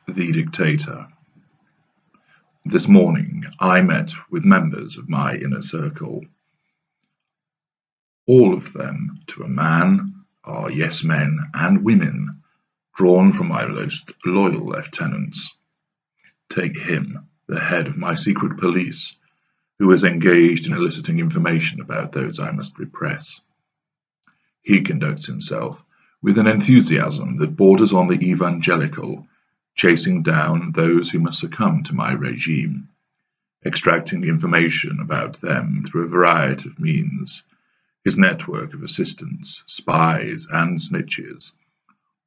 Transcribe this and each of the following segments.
The Dictator. This morning I met with members of my inner circle. All of them, to a man, are yes men and women, drawn from my most loyal lieutenants. Take him, the head of my secret police, who is engaged in eliciting information about those I must repress. He conducts himself with an enthusiasm that borders on the evangelical, chasing down those who must succumb to my regime, extracting information about them through a variety of means, his network of assistants, spies, and snitches,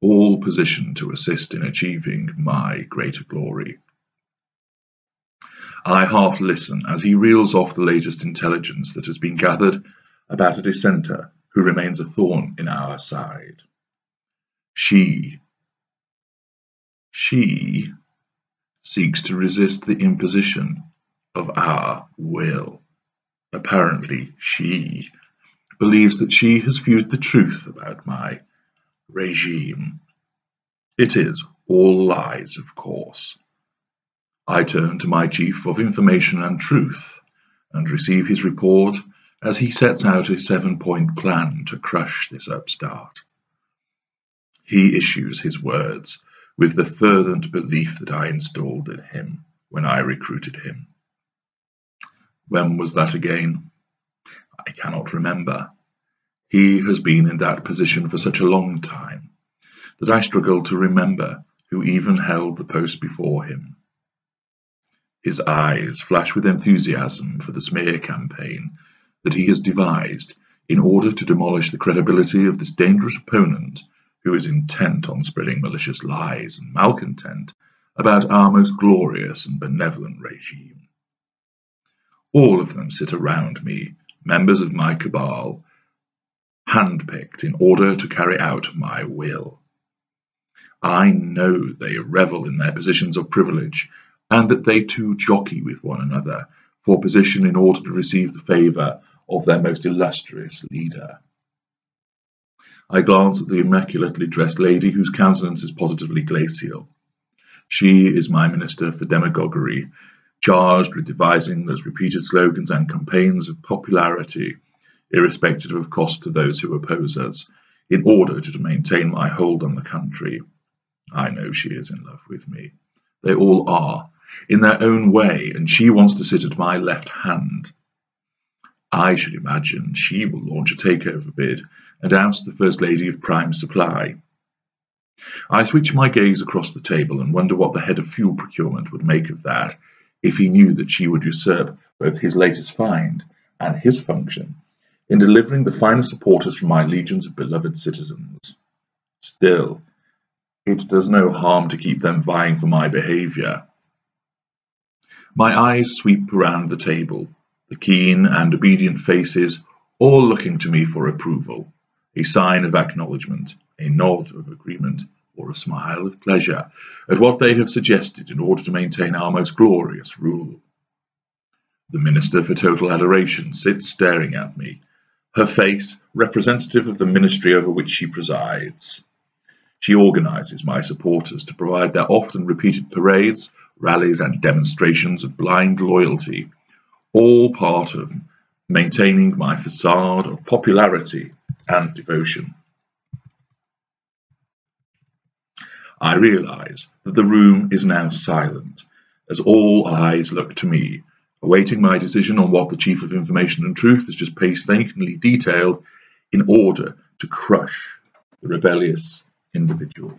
all positioned to assist in achieving my greater glory. I half listen as he reels off the latest intelligence that has been gathered about a dissenter who remains a thorn in our side. She seeks to resist the imposition of our will. Apparently, she believes that she has viewed the truth about my regime. It is all lies, of course. I turn to my Chief of Information and Truth and receive his report as he sets out a 7-point plan to crush this upstart. He issues his words with the fervent belief that I installed in him when I recruited him. When was that again? I cannot remember. He has been in that position for such a long time that I struggle to remember who even held the post before him. His eyes flash with enthusiasm for the smear campaign that he has devised in order to demolish the credibility of this dangerous opponent who is intent on spreading malicious lies and malcontent about our most glorious and benevolent regime. All of them sit around me, members of my cabal, handpicked in order to carry out my will. I know they revel in their positions of privilege, and that they too jockey with one another for position in order to receive the favour of their most illustrious leader. I glance at the immaculately dressed lady whose countenance is positively glacial. She is my Minister for Demagoguery, charged with devising those repeated slogans and campaigns of popularity, irrespective of cost to those who oppose us, in order to maintain my hold on the country. I know she is in love with me. They all are, in their own way, and she wants to sit at my left hand. I should imagine she will launch a takeover bid and oust the First Lady of Prime Supply. I switch my gaze across the table and wonder what the head of fuel procurement would make of that if he knew that she would usurp both his latest find and his function in delivering the final supporters from my legions of beloved citizens. Still, it does no harm to keep them vying for my behaviour. My eyes sweep around the table, the keen and obedient faces all looking to me for approval, a sign of acknowledgement, a nod of agreement, or a smile of pleasure at what they have suggested in order to maintain our most glorious rule. The Minister for Total Adoration sits staring at me, her face representative of the ministry over which she presides. She organises my supporters to provide their often repeated parades, rallies, and demonstrations of blind loyalty, all part of maintaining my facade of popularity and devotion. I realise that the room is now silent, as all eyes look to me, awaiting my decision on what the Chief of Information and Truth has just painstakingly detailed in order to crush the rebellious individual.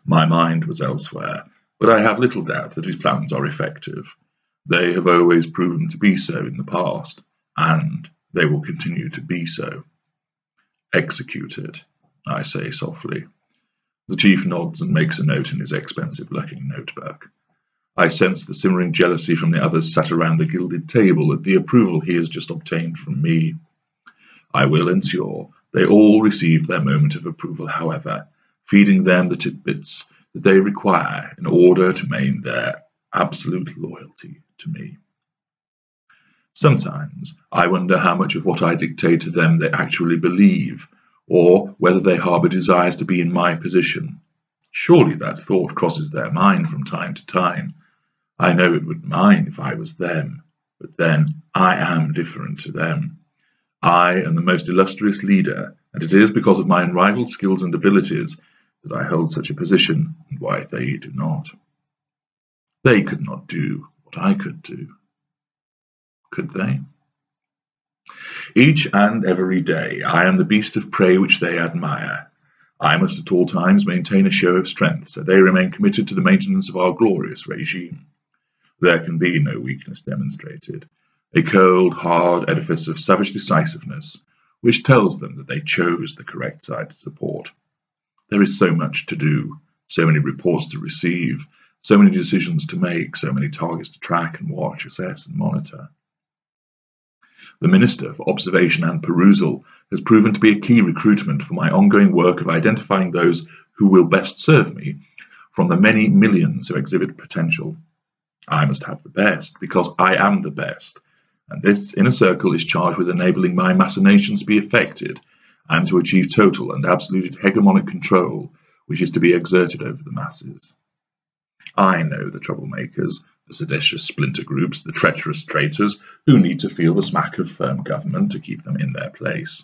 My mind was elsewhere, but I have little doubt that his plans are effective. They have always proven to be so in the past, and they will continue to be so. Executed, I say softly. The chief nods and makes a note in his expensive-looking notebook. I sense the simmering jealousy from the others sat around the gilded table at the approval he has just obtained from me. I will ensure they all receive their moment of approval, however, feeding them the tidbits that they require in order to maintain their absolute loyalty to me. Sometimes I wonder how much of what I dictate to them they actually believe, or whether they harbour desires to be in my position. Surely that thought crosses their mind from time to time. I know it would mine if I was them, but then I am different to them. I am the most illustrious leader, and it is because of my unrivaled skills and abilities that I hold such a position, and why they do not. They could not do what I could do, could they? Each and every day I am the beast of prey which they admire. I must at all times maintain a show of strength, so they remain committed to the maintenance of our glorious regime. There can be no weakness demonstrated. A cold, hard edifice of savage decisiveness, which tells them that they chose the correct side to support. There is so much to do, so many reports to receive, so many decisions to make, so many targets to track and watch, assess and monitor. The Minister for Observation and Perusal has proven to be a key recruitment for my ongoing work of identifying those who will best serve me from the many millions who exhibit potential. I must have the best, because I am the best, and this inner circle is charged with enabling my machinations to be effected and to achieve total and absolute hegemonic control, which is to be exerted over the masses. I know the troublemakers, the seditious splinter groups, the treacherous traitors who need to feel the smack of firm government to keep them in their place.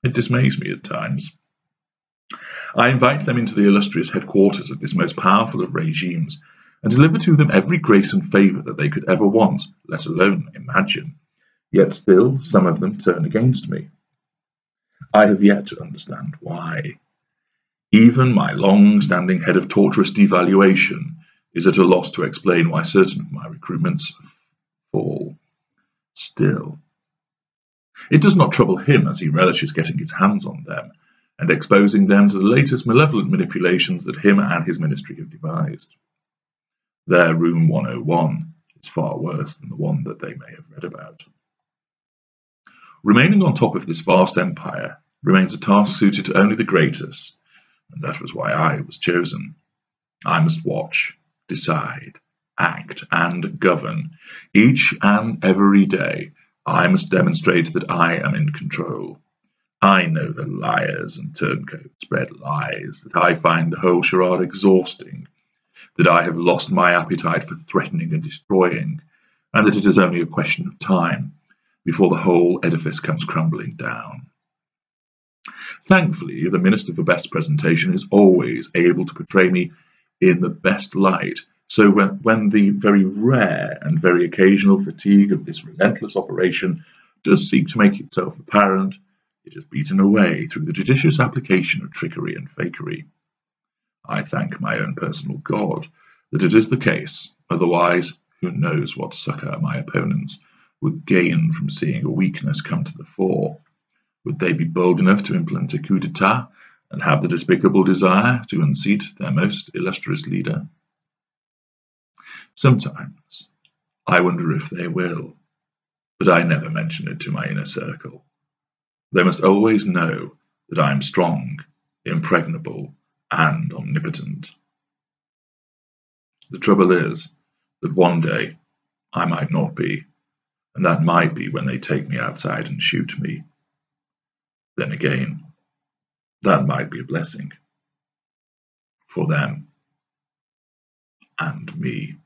It dismays me at times. I invite them into the illustrious headquarters of this most powerful of regimes and deliver to them every grace and favour that they could ever want, let alone imagine. Yet still some of them turn against me. I have yet to understand why. Even my long-standing head of torturous devaluation is at a loss to explain why certain of my recruitments fall. Still, it does not trouble him, as he relishes getting his hands on them and exposing them to the latest malevolent manipulations that him and his ministry have devised. Their Room 101 is far worse than the one that they may have read about. Remaining on top of this vast empire remains a task suited to only the greatest, and that was why I was chosen. I must watch, decide, act, and govern. Each and every day, I must demonstrate that I am in control. I know the liars and turncoats spread lies, that I find the whole charade exhausting, that I have lost my appetite for threatening and destroying, and that it is only a question of time before the whole edifice comes crumbling down. Thankfully, the Minister for Best Presentation is always able to portray me in the best light, so when the very rare and very occasional fatigue of this relentless operation does seek to make itself apparent, it is beaten away through the judicious application of trickery and fakery. I thank my own personal God that it is the case, otherwise who knows what succour my opponents would gain from seeing a weakness come to the fore. Would they be bold enough to implement a coup d'etat and have the despicable desire to unseat their most illustrious leader? Sometimes I wonder if they will, but I never mention it to my inner circle. They must always know that I am strong, impregnable, and omnipotent. The trouble is that one day I might not be, and that might be when they take me outside and shoot me. Then again, that might be a blessing for them and me.